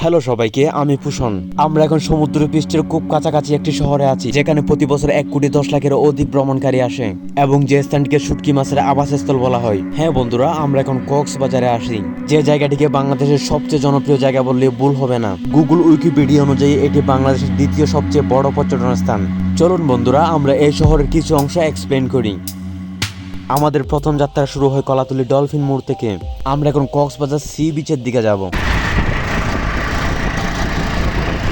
Hello সবাইকে, আমি ভূষণ। আমরা এখন সমুদ্র পৃষ্ঠের খুব কাছাকাছি একটি শহরে আছি, যেখানে প্রতি বছর 1,10,00,000-এরও অধিক ভ্রমণকারী আসে এবং যে স্থানটিকে শুটকি মাছের আবাসস্থল বলা হয়। হ্যাঁ বন্ধুরা, আমরা এখন কক্সবাজারে আসি, যে জায়গাটিকে বাংলাদেশের সবচেয়ে জনপ্রিয় জায়গা বললে ভুল হবে না। গুগল উইকিপিডিয়া অনুযায়ী এটি বাংলাদেশের দ্বিতীয় সবচেয়ে বড় পর্যটন স্থান। চলুন বন্ধুরা, আমরা এই শহরের কিছু অংশ এক্সপ্লেন করি। আমাদের প্রথম যাত্রা শুরু হয় কলাতলী ডলফিন মোড় থেকে। আমরা এখন কক্সবাজার সি বিচের দিকে যাব।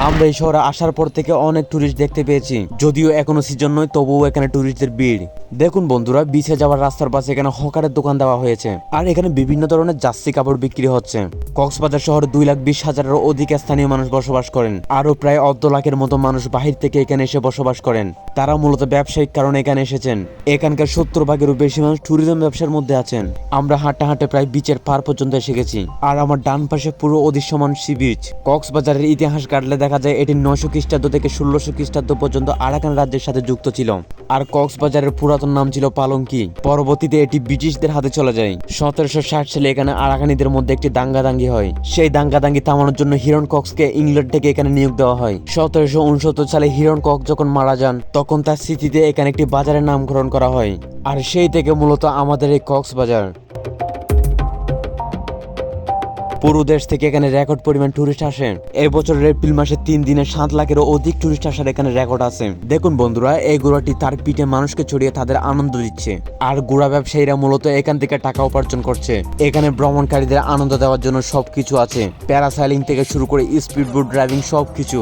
আমরা এই শহরে আসার পর থেকে অনেক টুরিস্ট দেখতে পেয়েছি, যদিও এখনো সিজন নয়, তবুও এখানে টুরিস্টদের ভিড়। দেখুন বন্ধুরা, বিচে যাওয়ার রাস্তার পাশে এখানে হকারের দোকান দেওয়া হয়েছে, আর এখানে বিভিন্ন ধরনের জার্সি কাপড় বিক্রি হচ্ছে। কক্সবাজার শহরে 2,20,000-এরও অধিক স্থানীয় মানুষ বসবাস করেন। আরো প্রায় 1,00,000-এর মতো মানুষ বাহির থেকে এখানে এসে বসবাস করেন। তারা মূলত ব্যবসায়িক কারণে এখানে এসেছেন। এখানকার 70%-এরও বেশি মানুষ ট্যুরিজম ব্যবসার মধ্যে আছেন। আমরা হাঁটতে হাঁটতে প্রায় বিচের পার পর্যন্ত এসে গেছি, আর আমার ডান পাশে পুরো অদৃশ্যমান সি বিচ। কক্সবাজারের ইতিহাস কাটলে দেখা যায় এটি 900 খ্রিস্টাব্দ থেকে 1600 খ্রিস্টাব্দ পর্যন্ত আরাকান রাজ্যের সাথে যুক্ত ছিল। আর কক্সবাজারের পুরাতন নাম ছিল পালঙ্কি। পরবর্তীতে এটি ব্রিটিশদের হাতে চলে যায়। 1760 সালে এখানে আরাকানিদের মধ্যে একটি দাঙ্গাদাঙ্গি হয়। সেই দাঙ্গাদাঙ্গি থামানোর জন্য হিরণ কক্সকে ইংল্যান্ড থেকে এখানে নিয়োগ দেওয়া হয়। 1769 সালে হিরণ কক্স যখন মারা যান, তখন তার স্মৃতিতে এখানে একটি বাজারের নামকরণ করা হয়, আর সেই থেকে মূলত আমাদের এই কক্সবাজার। পুরো দেশ থেকে এখানে রেকর্ড পরিমাণ টুরিস্ট আসে। এই বছরের এপ্রিল মাসে 3 দিনে 7 লাখেরও অধিক টুরিস্ট আসার এখানে রেকর্ড আছে। দেখুন বন্ধুরা, এই ঘোড়াটি তার পিঠে মানুষকে চড়িয়ে তাদের আনন্দ দিচ্ছে, আর ঘোড়া ব্যবসায়ীরা মূলত এখান থেকে টাকা উপার্জন করছে। এখানে ভ্রমণকারীদের আনন্দ দেওয়ার জন্য সবকিছু আছে, প্যারাসাইলিং থেকে শুরু করে স্পিড বোট ড্রাইভিং সবকিছু।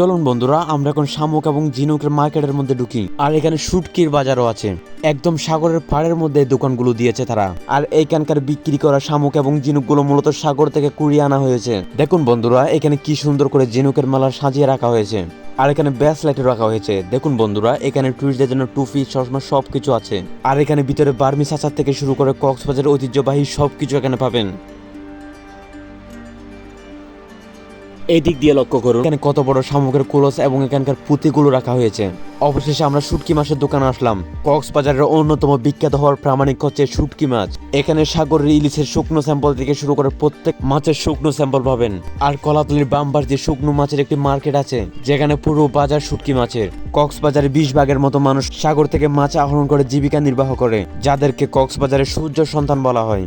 চলুন বন্ধুরা, আমরা এখন শামুক এবং ঝিনুকের মার্কেটের মধ্যে ঢুকি। আর এখানে শুটকির বাজারও আছে, একদম সাগরের পাড়ের মধ্যে দোকানগুলো দিয়েছে তারা। আর এইখানকার বিক্রি করা শামুক এবং ঝিনুকগুলো মূলত সাগর থেকে কুড়িয়ে আনা হয়েছে। দেখুন বন্ধুরা, এখানে কি সুন্দর করে ঝিনুকের মালা সাজিয়ে রাখা হয়েছে, আর এখানে ব্যাসলাইট রাখা হয়েছে। দেখুন বন্ধুরা, এখানে টুরিস্টদের জন্য টুপি, চশমা সবকিছু আছে। আর এখানে ভিতরে বার্মি চাচার থেকে শুরু করে কক্সবাজারের ঐতিহ্যবাহী সবকিছু এখানে পাবেন। এই দিক দিয়ে লক্ষ্য করুন, এখানে কত বড় শামুকের কুলস এবং এখানকার পুঁতিগুলো রাখা হয়েছে। অবশেষে আমরা শুটকি মাছের দোকানে আসলাম। কক্সবাজারের অন্যতম বিখ্যাত হওয়ার প্রামাণিক হচ্ছে শুটকি মাছ। এখানে সাগরের ইলিশের শুকনো স্যাম্পল থেকে শুরু করে প্রত্যেক মাছের শুকনো স্যাম্পল পাবেন। আর কলাতলির বাম পাশে শুকনো মাছের একটি মার্কেট আছে, যেখানে পুরো বাজার শুটকি মাছের। কক্সবাজারে 20 ভাগের মতো মানুষ সাগর থেকে মাছ আহরণ করে জীবিকা নির্বাহ করে, যাদেরকে কক্সবাজারের সূর্য সন্তান বলা হয়।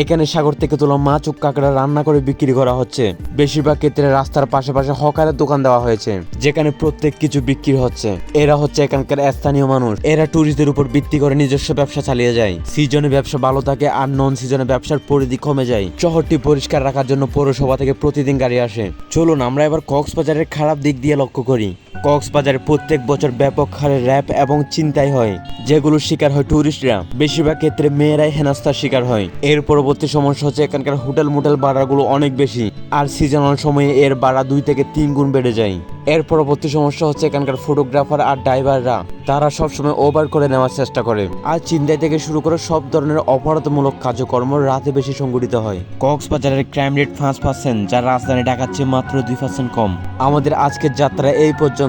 এখানে সাগর থেকে তোলা মাছ ও কাঁকড়া রান্না করে বিক্রি করা হচ্ছে। বেশিরভাগ ক্ষেত্রে রাস্তার পাশে পাশে হকারের দোকান দেওয়া হয়েছে, যেখানে প্রত্যেক কিছু বিক্রি হচ্ছে। এরা হচ্ছে এখানকার স্থানীয় মানুষ। এরা টুরিস্টদের উপর ভিত্তি করে নিজস্ব ব্যবসা চালিয়ে যায়। সিজনে ব্যবসা ভালো থাকে, আর নন সিজনে ব্যবসার পরিধি কমে যায়। শহরটি পরিষ্কার রাখার জন্য পৌরসভা থেকে প্রতিদিন গাড়ি আসে। চলুন আমরা এবার কক্সবাজারের খারাপ দিক দিয়ে লক্ষ্য করি। কক্সবাজারে প্রত্যেক বছর ব্যাপক হারে র্যাপ এবং ছিনতাই হয়, যেগুলোর শিকার হয় টুরিস্টরা। বেশিরভাগ ক্ষেত্রে মেয়েরাই হেনস্থার শিকার হয়। এর পরবর্তী সমস্যা হচ্ছে এখানকার হোটেল মোটেল ভাড়াগুলো অনেক বেশি, আর সিজনাল সময়ে এর ভাড়া 2 থেকে 3 গুণ বেড়ে যায়। এর পরবর্তী সমস্যা হচ্ছে এখানকার ফটোগ্রাফার আর ড্রাইভাররা, তারা সবসময় ওভার করে নেওয়ার চেষ্টা করে। আর ছিনতাই থেকে শুরু করে সব ধরনের অপরাধমূলক কার্যক্রম রাতে বেশি সংঘটিত হয়। কক্সবাজারের ক্রাইম রেট 5%, যা রাজধানী ঢাকার চেয়ে মাত্র 2% কম। আমাদের আজকের যাত্রা এই পর্যন্ত।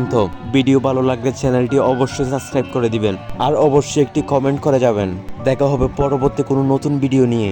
ভিডিও ভালো লাগলে চ্যানেলটি অবশ্যই সাবস্ক্রাইব করে দিবেন, আর অবশ্যই একটি কমেন্ট করে যাবেন। দেখা হবে পরবর্তী কোনো নতুন ভিডিও নিয়ে।